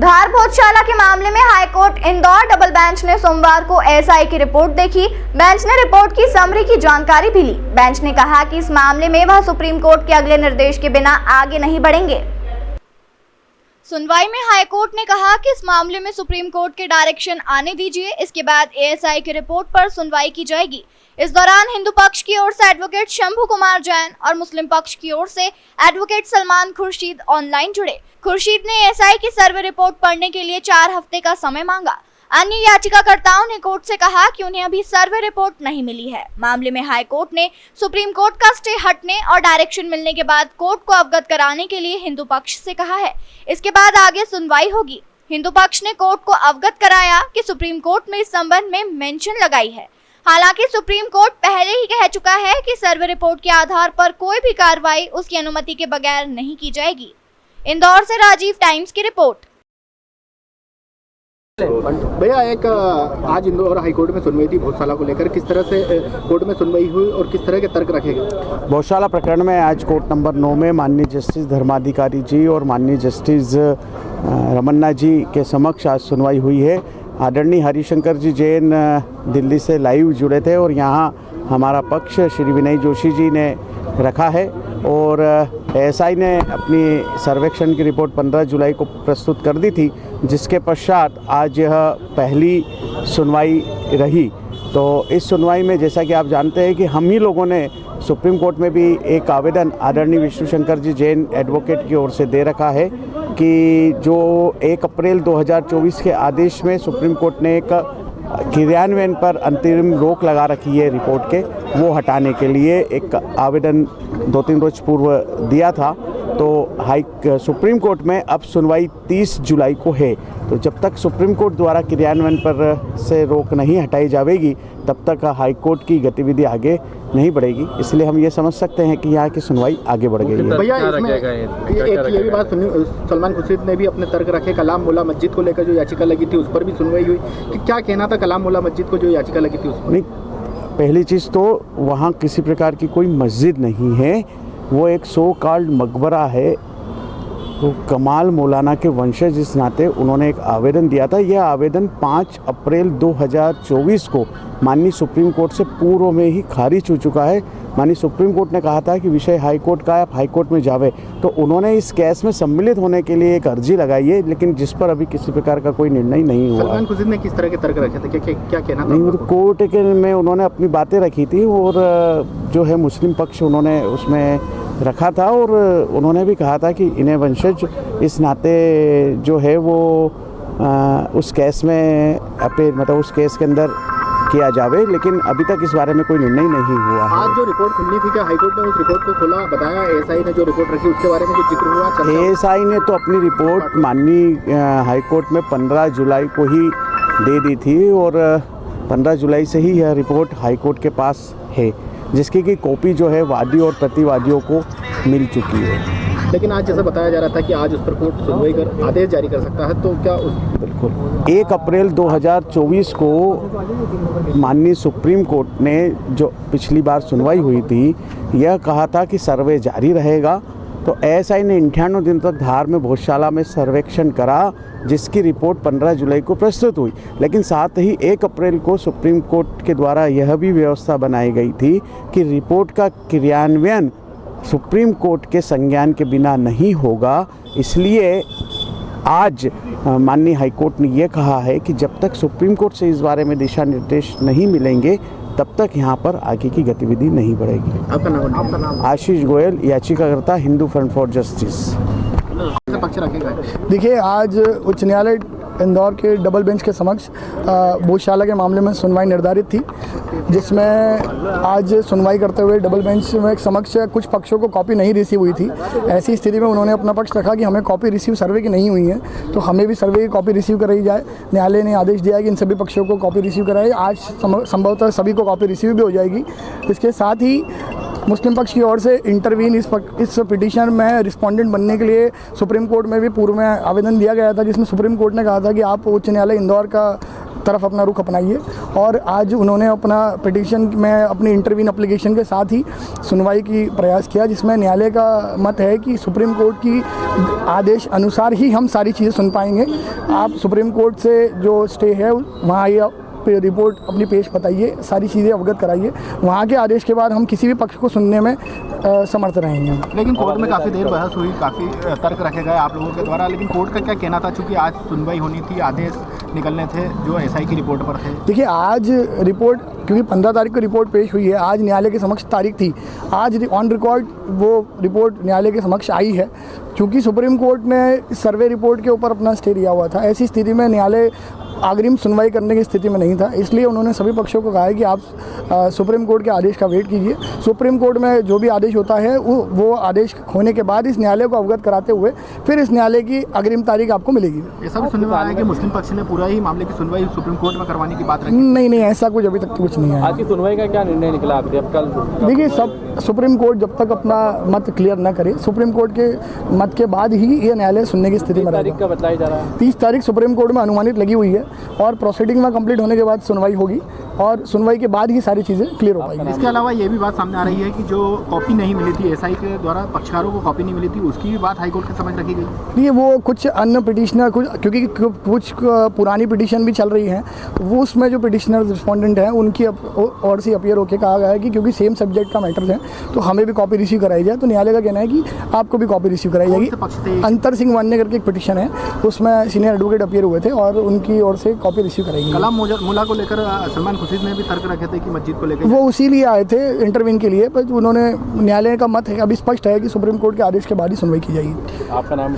धार भोजशाला के मामले में हाईकोर्ट इंदौर डबल बेंच ने सोमवार को एएसआई की रिपोर्ट देखी। बेंच ने रिपोर्ट की समरी की जानकारी भी ली। बेंच ने कहा कि इस मामले में वह सुप्रीम कोर्ट के अगले निर्देश के बिना आगे नहीं बढ़ेंगे। सुनवाई में हाईकोर्ट ने कहा कि इस मामले में सुप्रीम कोर्ट के डायरेक्शन आने दीजिए, इसके बाद एएसआई की रिपोर्ट पर सुनवाई की जाएगी। इस दौरान हिंदू पक्ष की ओर से एडवोकेट शंभू कुमार जैन और मुस्लिम पक्ष की ओर से एडवोकेट सलमान खुर्शीद ऑनलाइन जुड़े। खुर्शीद ने एएसआई की सर्वे रिपोर्ट पढ़ने के लिए 4 हफ्ते का समय मांगा। अन्य याचिकाकर्ताओं ने कोर्ट से कहा कि उन्हें अभी सर्वे रिपोर्ट नहीं मिली है। मामले में हाई कोर्ट ने सुप्रीम कोर्ट का स्टे हटने और डायरेक्शन मिलने के बाद कोर्ट को अवगत कराने के लिए हिंदू पक्ष से कहा है। इसके बाद आगे सुनवाई होगी। हिंदू पक्ष ने कोर्ट को अवगत कराया कि सुप्रीम कोर्ट में इस संबंध में मेंशन लगाई है। हालांकि सुप्रीम कोर्ट पहले ही कह चुका है कि सर्वे रिपोर्ट के आधार पर कोई भी कार्रवाई उसकी अनुमति के बगैर नहीं की जाएगी। इंदौर से राजीव टाइम्स की रिपोर्ट। भैया, एक आज इंदौर हाईकोर्ट में सुनवाई थी भोजशाला को लेकर, किस तरह से कोर्ट में सुनवाई हुई और किस तरह के तर्क रखे गए? भोजशाला प्रकरण में आज कोर्ट नंबर 9 में माननीय जस्टिस धर्माधिकारी जी और माननीय जस्टिस रमन्ना जी के समक्ष आज सुनवाई हुई है। आदरणीय हरिशंकर जी जैन दिल्ली से लाइव जुड़े थे और यहाँ हमारा पक्ष श्री विनय जोशी जी ने रखा है और एएसआई ने अपनी सर्वेक्षण की रिपोर्ट 15 जुलाई को प्रस्तुत कर दी थी, जिसके पश्चात आज यह पहली सुनवाई रही। तो इस सुनवाई में जैसा कि आप जानते हैं कि हम ही लोगों ने सुप्रीम कोर्ट में भी एक आवेदन आदरणीय विष्णुशंकर जी जैन एडवोकेट की ओर से दे रखा है कि जो 1 अप्रैल 2024 के आदेश में सुप्रीम कोर्ट ने एक क्रियान्वयन पर अंतरिम रोक लगा रखी है रिपोर्ट के, वो हटाने के लिए एक आवेदन 2-3 रोज पूर्व दिया था। तो सुप्रीम कोर्ट में अब सुनवाई 30 जुलाई को है। तो जब तक सुप्रीम कोर्ट द्वारा क्रियान्वयन पर से रोक नहीं हटाई जाएगी तब तक हाई कोर्ट की गतिविधि आगे नहीं बढ़ेगी। इसलिए हम ये समझ सकते हैं कि यहाँ की सुनवाई आगे बढ़ गई है। भैया, इसमें ये भी बात सुनी, सलमान खुर्शीद ने भी अपने तर्क रखे। कलाम मुल्ला मस्जिद को लेकर जो याचिका लगी थी उस पर भी सुनवाई हुई कि क्या कहना था कलाम मुल्ला मस्जिद को जो याचिका लगी थी उस पर? नहीं, पहली चीज़ तो वहाँ किसी प्रकार की कोई मस्जिद नहीं है, वो एक सो कॉल्ड मकबरा है। तो कमाल मौलाना के वंशज इस नाते उन्होंने एक आवेदन दिया था। यह आवेदन 5 अप्रैल 2024 को माननीय सुप्रीम कोर्ट से पूर्व में ही खारिज हो चुका है। माननीय सुप्रीम कोर्ट ने कहा था कि विषय हाई कोर्ट का है, आप हाई कोर्ट में जावे। तो उन्होंने इस केस में सम्मिलित होने के लिए एक अर्जी लगाई है, लेकिन जिस पर अभी किसी प्रकार का कोई निर्णय नहीं हुआ। सलमान खुर्शीद ने किस तरह के तर्क रखे थे, क्या कहना था? नहीं, कोर्ट के में उन्होंने अपनी बातें रखी थी और जो है मुस्लिम पक्ष उन्होंने उसमें रखा था और उन्होंने भी कहा था कि इन्हें वंशज इस नाते जो है वो उस केस में मतलब उस केस के अंदर किया जावे, लेकिन अभी तक इस बारे में कोई निर्णय नहीं हुआ है। आज जो रिपोर्ट खुलनी थी, क्या हाईकोर्ट ने उस रिपोर्ट को खोला, बताया? एएसआई ने जो रिपोर्ट रखी उसके बारे में कुछ जिक्र हुआ? एएसआई ने तो अपनी रिपोर्ट माननीय हाईकोर्ट में 15 जुलाई को ही दे दी थी और 15 जुलाई से ही यह रिपोर्ट हाईकोर्ट के पास है, जिसकी की कॉपी जो है वादी और प्रतिवादियों को मिल चुकी है। लेकिन आज जैसा बताया जा रहा था कि आज उस पर कोर्ट सुनवाई कर आदेश जारी कर सकता है, तो क्या बिल्कुल 1 अप्रैल 2024 को माननीय सुप्रीम कोर्ट ने जो पिछली बार सुनवाई हुई थी यह कहा था कि सर्वे जारी रहेगा। तो एएसआई ने 98 दिन तक धार में भोजशाला में सर्वेक्षण करा, जिसकी रिपोर्ट 15 जुलाई को प्रस्तुत हुई। लेकिन साथ ही 1 अप्रैल को सुप्रीम कोर्ट के द्वारा यह भी व्यवस्था बनाई गई थी कि रिपोर्ट का क्रियान्वयन सुप्रीम कोर्ट के संज्ञान के बिना नहीं होगा। इसलिए आज माननीय हाईकोर्ट ने यह कहा है कि जब तक सुप्रीम कोर्ट से इस बारे में दिशा निर्देश नहीं मिलेंगे तब तक यहाँ पर आगे की गतिविधि नहीं बढ़ेगी। आपका नाम? आशीष गोयल, याचिकाकर्ता, हिंदू फ्रंट फॉर जस्टिस। देखिए, आज उच्च न्यायालय इंदौर के डबल बेंच के समक्ष भोजशाला के मामले में सुनवाई निर्धारित थी, जिसमें आज सुनवाई करते हुए डबल बेंच में समक्ष कुछ पक्षों को कॉपी नहीं रिसीव हुई थी। ऐसी स्थिति में उन्होंने अपना पक्ष रखा कि हमें कॉपी रिसीव सर्वे की नहीं हुई है, तो हमें भी सर्वे की कॉपी रिसीव कराई जाए। न्यायालय ने आदेश दिया कि इन सभी पक्षों को कॉपी रिसीव कराई। आज संभवतः सभी को कॉपी रिसीव भी हो जाएगी। इसके साथ ही मुस्लिम पक्ष की ओर से इंटरवीन इस पिटीशन में रिस्पोंडेंट बनने के लिए सुप्रीम कोर्ट में भी पूर्व में आवेदन दिया गया था, जिसमें सुप्रीम कोर्ट ने कहा था कि आप उच्च न्यायालय इंदौर का तरफ अपना रुख अपनाइए। और आज उन्होंने अपना पिटीशन में अपनी इंटरवीन एप्लीकेशन के साथ ही सुनवाई की प्रयास किया, जिसमें न्यायालय का मत है कि सुप्रीम कोर्ट की आदेश अनुसार ही हम सारी चीज़ें सुन पाएंगे। आप सुप्रीम कोर्ट से जो स्टे है वहाँ आइए, रिपोर्ट अपनी पेश बताइए, सारी चीज़ें अवगत कराइए। वहाँ के आदेश के बाद हम किसी भी पक्ष को सुनने में समर्थ रहेंगे। लेकिन कोर्ट में काफ़ी देर बहस हुई, काफ़ी तर्क रखे गए आप लोगों के द्वारा, लेकिन कोर्ट का क्या कहना था? चूँकि आज सुनवाई होनी थी, आदेश निकलने थे जो एसआई की रिपोर्ट पर थे। देखिए, आज रिपोर्ट क्योंकि 15 तारीख को रिपोर्ट पेश हुई है, आज न्यायालय के समक्ष तारीख थी, आज ऑन रिकॉर्ड वो रिपोर्ट न्यायालय के समक्ष आई है। चूँकि सुप्रीम कोर्ट ने सर्वे रिपोर्ट के ऊपर अपना स्टे लिया हुआ था, ऐसी स्थिति में न्यायालय अग्रिम सुनवाई करने की स्थिति में नहीं था, इसलिए उन्होंने सभी पक्षों को कहा है कि आप सुप्रीम कोर्ट के आदेश का वेट कीजिए। सुप्रीम कोर्ट में जो भी आदेश होता है वो आदेश होने के बाद इस न्यायालय को अवगत कराते हुए फिर इस न्यायालय की अग्रिम तारीख आपको मिलेगी। ऐसा भी सुनने में आया है कि मुस्लिम पक्ष ने पूरा ही मामले की सुनवाई सुप्रीम कोर्ट में करवाने की बात रखी। नहीं, ऐसा कुछ अभी तक कुछ नहीं है। आज की सुनवाई का क्या निर्णय निकला आखिर? अब कल देखिए, सब सुप्रीम कोर्ट जब तक अपना मत क्लियर न करे, सुप्रीम कोर्ट के मत के बाद ही ये न्यायालय सुनने की स्थिति में तारीख का बताया जा रहा है। 30 तारीख सुप्रीम कोर्ट में अनुमानित लगी हुई है और प्रोसीडिंग में कंप्लीट होने के बाद सुनवाई होगी और सुनवाई के बाद ही सारी चीज़ें क्लियर हो पाएंगी। इसके अलावा ये भी बात सामने आ रही है कि जो कॉपी नहीं मिली थी एसआई के द्वारा, पक्षकारों को कॉपी नहीं मिली थी, उसकी भी बात हाईकोर्ट के समझ रखी गई। ये वो कुछ अन्य पिटिशनर क्योंकि कुछ पुरानी पिटिशन भी चल रही हैं, वो उसमें जो पिटिशनर रिस्पोंडेंट हैं उनकी और से अपीयर होकर कहा गया है कि क्योंकि सेम सब्जेक्ट का मैटर है तो हमें भी कॉपी रिसीव कराई जाए। तो न्यायालय का कहना है कि आपको भी कॉपी रिसीव कराई जाएगी। अंतर सिंह वान्य करके एक पिटिशन है, उसमें सीनियर एडवोकेट अपीयर हुए थे और उनकी ओर से कॉपी रिसीव कराई गई। कलाम मुल्ला को लेकर सलमान खुर्शीद ने भी तर्क रखे थे कि मस्जिद को लेकर, वो उसी लिए आए थे इंटरवीन के लिए, पर उन्होंने न्यायालय का मत है अभी स्पष्ट है कि सुप्रीम कोर्ट के आदेश के बाद ही सुनवाई की जाएगी। आपका नाम?